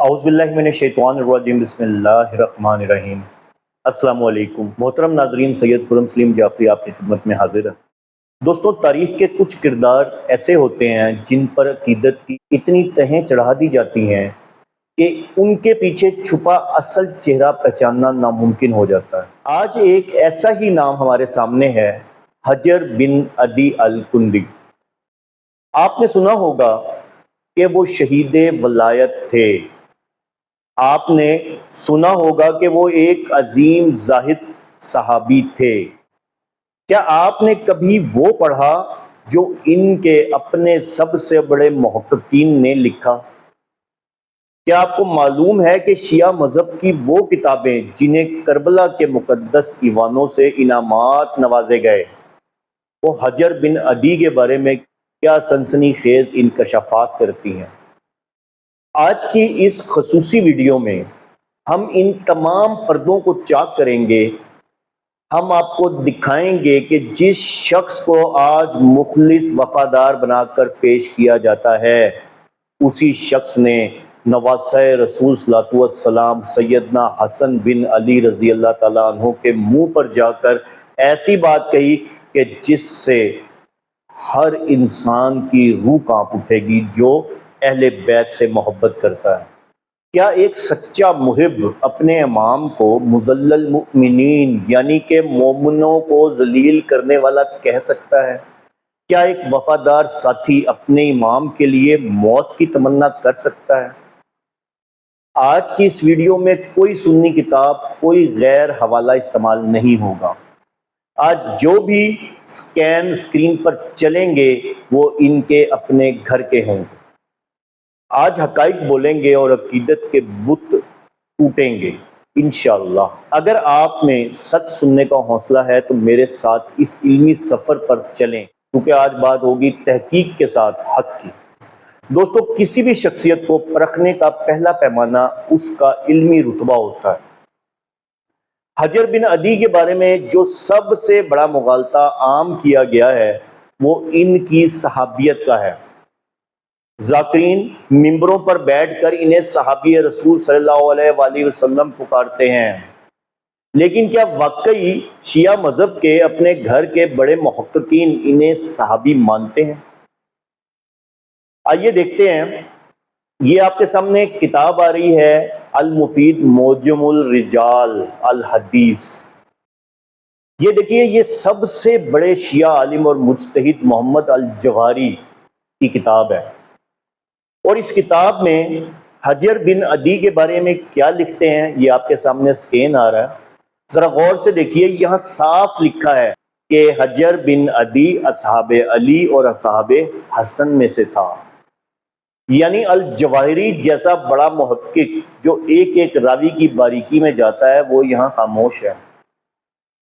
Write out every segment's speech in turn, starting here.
اعوذ باللہ من الشیطان الرجیم بسم اللہ الرحمن الرحیم۔ السلام علیکم محترم ناظرین، سید خرم سلیم جعفری آپ کی خدمت میں حاضر ہے۔ دوستو، تاریخ کے کچھ کردار ایسے ہوتے ہیں جن پر عقیدت کی اتنی تہیں چڑھا دی جاتی ہیں کہ ان کے پیچھے چھپا اصل چہرہ پہچاننا ناممکن ہو جاتا ہے۔ آج ایک ایسا ہی نام ہمارے سامنے ہے، حجر بن عدی الکندی۔ آپ نے سنا ہوگا کہ وہ شہید ولایت تھے۔ آپ نے سنا ہوگا کہ وہ ایک عظیم زاہد صحابی تھے۔ کیا آپ نے کبھی وہ پڑھا جو ان کے اپنے سب سے بڑے محققین نے لکھا؟ کیا آپ کو معلوم ہے کہ شیعہ مذہب کی وہ کتابیں جنہیں کربلا کے مقدس ایوانوں سے انعامات نوازے گئے، وہ حجر بن عدی کے بارے میں کیا سنسنی خیز انکشافات کرتی ہیں؟ آج کی اس خصوصی ویڈیو میں ہم ان تمام پردوں کو چاک کریں گے۔ ہم آپ کو دکھائیں گے کہ جس شخص کو آج مخلص وفادار بنا کر پیش کیا جاتا ہے، اسی شخص نے نواسۂ رسول صلی اللہ علیہ وسلم سیدنا حسن بن علی رضی اللہ تعالیٰ عنہ کے منہ پر جا کر ایسی بات کہی کہ جس سے ہر انسان کی روح کانپ اٹھے گی جو اہل بیت سے محبت کرتا ہے۔ کیا ایک سچا محب اپنے امام کو مذلل مؤمنین یعنی کہ مومنوں کو ذلیل کرنے والا کہہ سکتا ہے؟ کیا ایک وفادار ساتھی اپنے امام کے لیے موت کی تمنا کر سکتا ہے؟ آج کی اس ویڈیو میں کوئی سنی کتاب، کوئی غیر حوالہ استعمال نہیں ہوگا۔ آج جو بھی سکین اسکرین پر چلیں گے وہ ان کے اپنے گھر کے ہوں گے۔ آج حقائق بولیں گے اور عقیدت کے بت ٹوٹیں گے انشاءاللہ۔ اگر آپ میں سچ سننے کا حوصلہ ہے تو میرے ساتھ اس علمی سفر پر چلیں، کیونکہ آج بات ہوگی تحقیق کے ساتھ حق کی۔ دوستو، کسی بھی شخصیت کو پرکھنے کا پہلا پیمانہ اس کا علمی رتبہ ہوتا ہے۔ حجر بن عدی کے بارے میں جو سب سے بڑا مغالطہ عام کیا گیا ہے وہ ان کی صحابیت کا ہے۔ ذاکرین ممبروں پر بیٹھ کر انہیں صحابی رسول صلی اللہ علیہ وآلہ وسلم پکارتے ہیں، لیکن کیا واقعی شیعہ مذہب کے اپنے گھر کے بڑے محققین انہیں صحابی مانتے ہیں؟ آئیے دیکھتے ہیں۔ یہ آپ کے سامنے ایک کتاب آ رہی ہے، المفید موجم الرجال الحدیث۔ یہ دیکھیے، یہ سب سے بڑے شیعہ عالم اور مجتہد محمد الجوہری کی کتاب ہے، اور اس کتاب میں حجر بن عدی کے بارے میں کیا لکھتے ہیں یہ آپ کے سامنے سکین آ رہا ہے۔ ذرا غور سے دیکھیے، یہاں صاف لکھا ہے کہ حجر بن عدی اصحاب علی اور اصحاب حسن میں سے تھا۔ یعنی الجواہری جیسا بڑا محقق جو ایک ایک راوی کی باریکی میں جاتا ہے وہ یہاں خاموش ہے،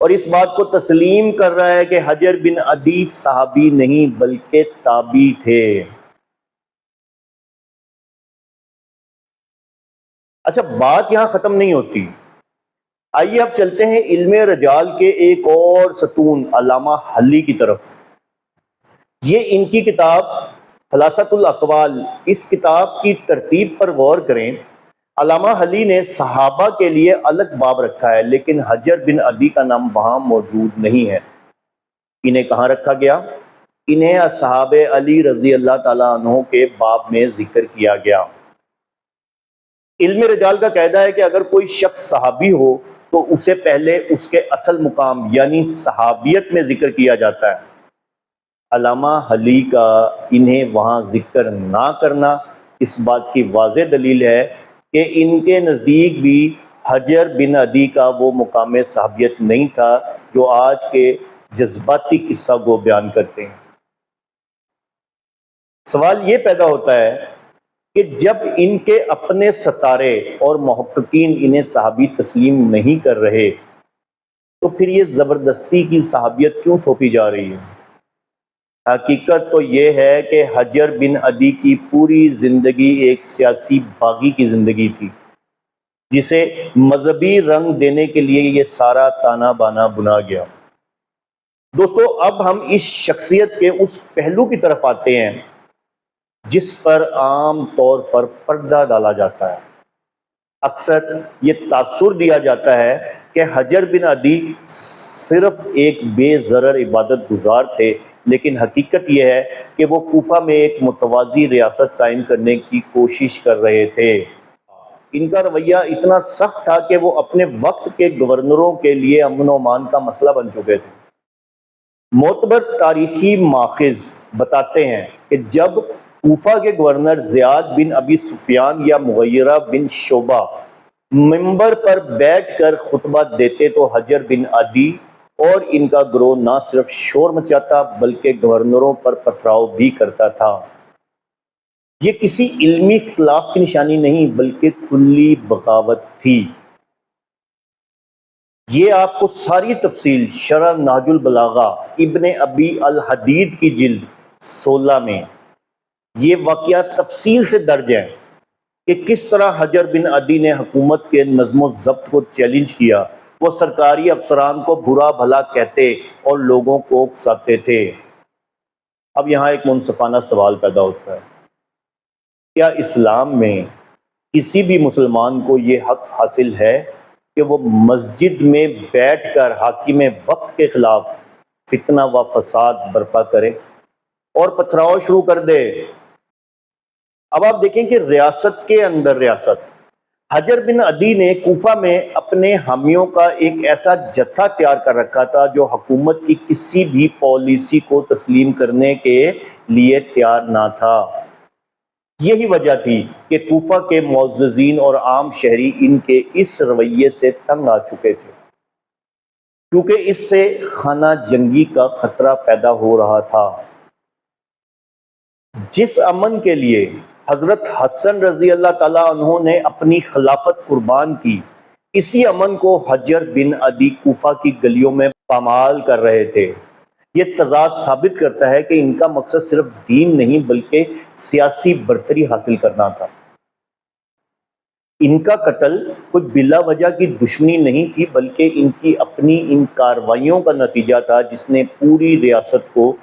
اور اس بات کو تسلیم کر رہا ہے کہ حجر بن عدی صحابی نہیں بلکہ تابعی تھے۔ اچھا، بات یہاں ختم نہیں ہوتی۔ آئیے اب چلتے ہیں علم رجال کے ایک اور ستون علامہ حلی کی طرف۔ یہ ان کی کتاب خلاصۃ الاقوال، اس کتاب کی ترتیب پر غور کریں۔ علامہ حلی نے صحابہ کے لیے الگ باب رکھا ہے، لیکن حجر بن عدی کا نام وہاں موجود نہیں ہے۔ انہیں کہاں رکھا گیا؟ انہیں اصحاب علی رضی اللہ تعالیٰ عنہ کے باب میں ذکر کیا گیا۔ علم رجال کا قاعدہ ہے کہ اگر کوئی شخص صحابی ہو تو اسے پہلے اس کے اصل مقام یعنی صحابیت میں ذکر کیا جاتا ہے۔ علامہ حلی کا انہیں وہاں ذکر نہ کرنا اس بات کی واضح دلیل ہے کہ ان کے نزدیک بھی حجر بن عدی کا وہ مقام صحابیت نہیں تھا جو آج کے جذباتی قصہ گو بیان کرتے ہیں۔ سوال یہ پیدا ہوتا ہے کہ جب ان کے اپنے ستارے اور محققین انہیں صحابی تسلیم نہیں کر رہے تو پھر یہ زبردستی کی صحابیت کیوں تھوپی جا رہی ہے؟ حقیقت تو یہ ہے کہ حجر بن عدی کی پوری زندگی ایک سیاسی باغی کی زندگی تھی، جسے مذہبی رنگ دینے کے لیے یہ سارا تانا بانا بنا گیا۔ دوستو، اب ہم اس شخصیت کے اس پہلو کی طرف آتے ہیں جس پر عام طور پر پردہ ڈالا جاتا ہے۔ اکثر یہ تاثر دیا جاتا ہے کہ حجر بن عدی صرف ایک بے ضرر عبادت گزار تھے، لیکن حقیقت یہ ہے کہ وہ کوفہ میں ایک متوازی ریاست قائم کرنے کی کوشش کر رہے تھے۔ ان کا رویہ اتنا سخت تھا کہ وہ اپنے وقت کے گورنروں کے لیے امن و امان کا مسئلہ بن چکے تھے۔ معتبر تاریخی ماخذ بتاتے ہیں کہ جب کوفہ کے گورنر زیاد بن ابی سفیان یا مغیرہ بن شعبہ منبر پر بیٹھ کر خطبہ دیتے تو حجر بن عدی اور ان کا گروہ نہ صرف شور مچاتا بلکہ گورنروں پر پتھراؤ بھی کرتا تھا۔ یہ کسی علمی اختلاف کی نشانی نہیں بلکہ کلی بغاوت تھی۔ یہ آپ کو ساری تفصیل شرح نہج البلاغہ ابن ابی الحدید کی جلد 16 میں یہ واقعہ تفصیل سے درج ہے کہ کس طرح حجر بن عدی نے حکومت کے نظم و ضبط کو چیلنج کیا۔ وہ سرکاری افسران کو برا بھلا کہتے اور لوگوں کو اکساتے تھے۔ اب یہاں ایک منصفانہ سوال پیدا ہوتا ہے، کیا اسلام میں کسی بھی مسلمان کو یہ حق حاصل ہے کہ وہ مسجد میں بیٹھ کر حاکم وقت کے خلاف فتنہ و فساد برپا کرے اور پتھراؤ شروع کر دے؟ اب آپ دیکھیں کہ ریاست کے اندر ریاست، حجر بن عدی نے کوفہ میں اپنے حامیوں کا ایک ایسا جتھا تیار کر رکھا تھا جو حکومت کی کسی بھی پالیسی کو تسلیم کرنے کے لیے تیار نہ تھا۔ یہی وجہ تھی کہ کوفہ کے معززین اور عام شہری ان کے اس رویے سے تنگ آ چکے تھے، کیونکہ اس سے خانہ جنگی کا خطرہ پیدا ہو رہا تھا۔ جس امن کے لیے حضرت حسن رضی اللہ تعالیٰ عنہ نے اپنی خلافت قربان کی، اسی امن کو حجر بن عدی کوفہ کی گلیوں میں پامال کر رہے تھے۔ یہ تضاد ثابت کرتا ہے کہ ان کا مقصد صرف دین نہیں بلکہ سیاسی برتری حاصل کرنا تھا۔ ان کا قتل کوئی بلا وجہ کی دشمنی نہیں تھی بلکہ ان کی اپنی ان کارروائیوں کا نتیجہ تھا جس نے پوری ریاست کو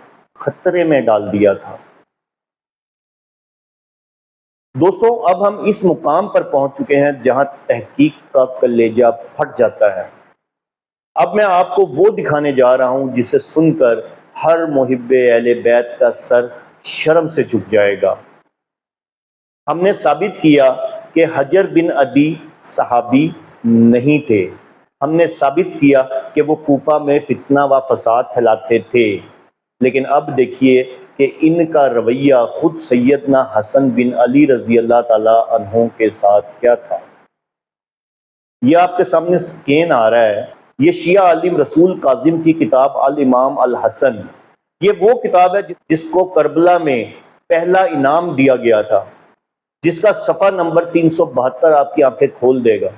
خطرے میں ڈال دیا تھا۔ دوستوں، اب ہم اس مقام پر پہنچ چکے ہیں جہاں تحقیق کا کلیجہ پھٹ جاتا ہے۔ اب میں آپ کو وہ دکھانے جا رہا ہوں جسے سن کر ہر محب اہل بیت کا سر شرم سے جھک جائے گا۔ ہم نے ثابت کیا کہ حجر بن عدی صحابی نہیں تھے۔ ہم نے ثابت کیا کہ وہ کوفہ میں فتنہ و فساد پھیلاتے تھے، لیکن اب دیکھیے کہ ان کا رویہ خود سیدنا حسن بن علی رضی اللہ تعالی عنہ کے ساتھ کیا تھا۔ یہ آپ کے سامنے سکین آ رہا ہے، یہ شیعہ عالم رسول کاظم کی کتاب الامام الحسن، یہ وہ کتاب ہے جس کو کربلا میں پہلا انعام دیا گیا تھا، جس کا صفحہ نمبر 372 آپ کی آنکھیں کھول دے گا۔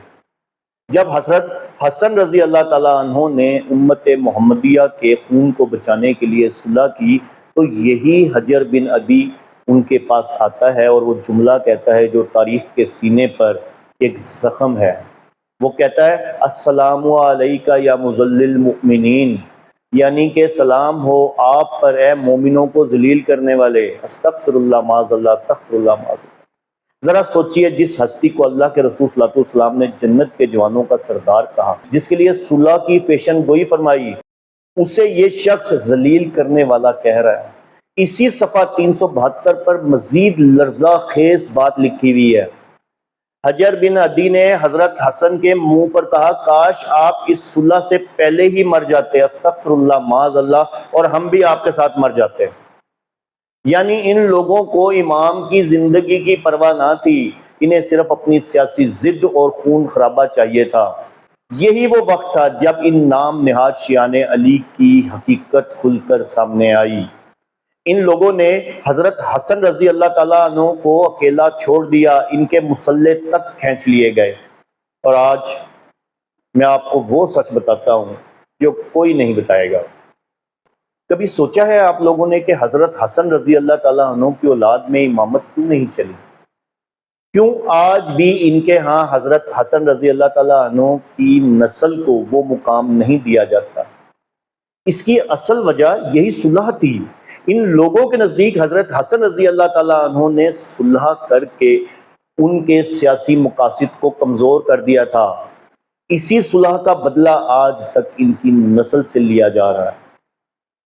جب حضرت حسن رضی اللہ تعالیٰ عنہ نے امت محمدیہ کے خون کو بچانے کے لیے صلح کی تو یہی حجر بن عدی ان کے پاس آتا ہے اور وہ جملہ کہتا ہے جو تاریخ کے سینے پر ایک زخم ہے۔ وہ کہتا ہے السلام علیکہ یا مذل المؤمنین، یعنی کہ سلام ہو آپ پر اے مومنوں کو ذلیل کرنے والے۔ استغفر اللہ معاذ اللہ، استغفر اللہ معاذ اللہ۔ ذرا سوچئے، جس ہستی کو اللہ کے رسول صلی اللہ علیہ وسلم نے جنت کے جوانوں کا سردار کہا، جس کے لیے صلح کی پیشن گوئی فرمائی، اسے یہ شخص ذلیل کرنے والا کہہ رہا ہے۔ اسی صفحہ 372 پر مزید لرزہ خیز بات لکھی ہوئی ہے۔ حجر بن عدی نے حضرت حسن کے منہ پر کہا کاش آپ اس صلح سے پہلے ہی مر جاتے، استغفر اللہ معاذ اللہ، اور ہم بھی آپ کے ساتھ مر جاتے۔ یعنی ان لوگوں کو امام کی زندگی کی پرواہ نہ تھی، انہیں صرف اپنی سیاسی ضد اور خون خرابہ چاہیے تھا۔ یہی وہ وقت تھا جب ان نام نہاد شیعان علی کی حقیقت کھل کر سامنے آئی۔ ان لوگوں نے حضرت حسن رضی اللہ تعالیٰ عنہ کو اکیلا چھوڑ دیا، ان کے مسلح تک کھینچ لیے گئے۔ اور آج میں آپ کو وہ سچ بتاتا ہوں جو کوئی نہیں بتائے گا۔ کبھی سوچا ہے آپ لوگوں نے کہ حضرت حسن رضی اللہ تعالیٰ عنہ کی اولاد میں امامت کیوں نہیں چلی؟ کیوں آج بھی ان کے ہاں حضرت حسن رضی اللہ تعالیٰ عنہ کی نسل کو وہ مقام نہیں دیا جاتا؟ اس کی اصل وجہ یہی صلح تھی۔ ان لوگوں کے نزدیک حضرت حسن رضی اللہ تعالیٰ عنہ نے صلح کر کے ان کے سیاسی مقاصد کو کمزور کر دیا تھا، اسی صلح کا بدلہ آج تک ان کی نسل سے لیا جا رہا ہے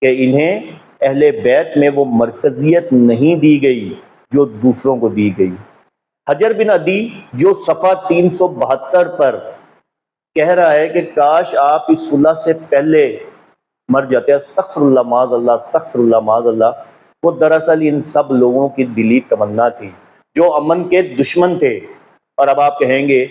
کہ انہیں اہل بیت میں وہ مرکزیت نہیں دی گئی جو دوسروں کو دی گئی۔ حجر بن عدی جو صفحہ 372 پر کہہ رہا ہے کہ کاش آپ اس صلح سے پہلے مر جاتے، استغفر اللہ معاذ اللہ، استغفر اللہ معاذ اللہ، وہ دراصل ان سب لوگوں کی دلی تمنا تھی جو امن کے دشمن تھے۔ اور اب آپ کہیں گے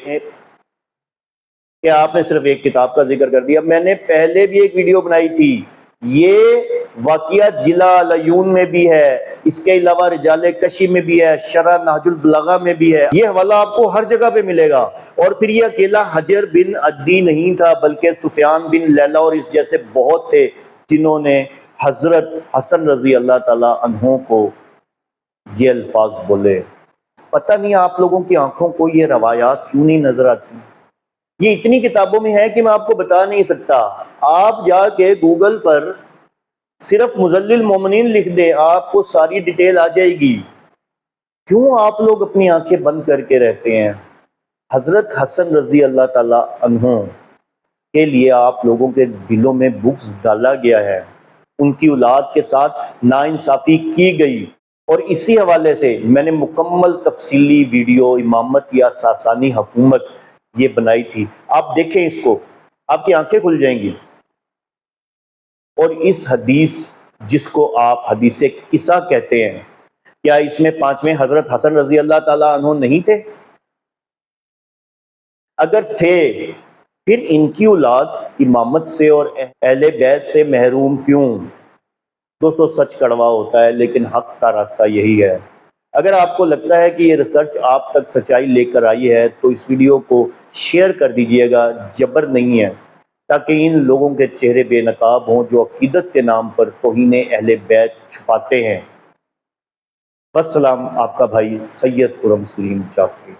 کہ آپ نے صرف ایک کتاب کا ذکر کر دیا، میں نے پہلے بھی ایک ویڈیو بنائی تھی، یہ واقعہ جلا العیون میں بھی ہے، اس کے علاوہ رجال کشی میں بھی ہے، شرح نہج البلاغہ میں بھی ہے، یہ حوالہ آپ کو ہر جگہ پہ ملے گا۔ اور پھر یہ اکیلا حجر بن عدی نہیں تھا بلکہ سفیان بن لیلہ اور اس جیسے بہت تھے جنہوں نے حضرت حسن رضی اللہ تعالی عنہ کو یہ الفاظ بولے۔ پتہ نہیں آپ لوگوں کی آنکھوں کو یہ روایات کیوں نہیں نظر آتی؟ یہ اتنی کتابوں میں ہے کہ میں آپ کو بتا نہیں سکتا۔ آپ جا کے گوگل پر صرف مذلل مومنین لکھ دیں، آپ کو ساری ڈیٹیل آ جائے گی۔ کیوں آپ لوگ اپنی آنکھیں بند کر کے رہتے ہیں؟ حضرت حسن رضی اللہ تعالی عنہ کے لیے آپ لوگوں کے دلوں میں بغض ڈالا گیا ہے، ان کی اولاد کے ساتھ ناانصافی کی گئی، اور اسی حوالے سے میں نے مکمل تفصیلی ویڈیو امامت یا ساسانی حکومت یہ بنائی تھی، آپ دیکھیں اس کو، آپ کی آنکھیں کھل جائیں گی۔ اور اس حدیث جس کو آپ حدیث قصہ کہتے ہیں، کیا اس میں پانچویں حضرت حسن رضی اللہ تعالی عنہ نہیں تھے؟ اگر تھے پھر ان کی اولاد امامت سے اور اہل بیت سے محروم کیوں؟ دوستو سچ کڑوا ہوتا ہے لیکن حق کا راستہ یہی ہے۔ اگر آپ کو لگتا ہے کہ یہ ریسرچ آپ تک سچائی لے کر آئی ہے تو اس ویڈیو کو شیئر کر دیجئے گا، جبر نہیں ہے، تاکہ ان لوگوں کے چہرے بے نقاب ہوں جو عقیدت کے نام پر توہین اہل بیت چھپاتے ہیں۔ والسلام، آپ کا بھائی سید خرم سلیم جعفری۔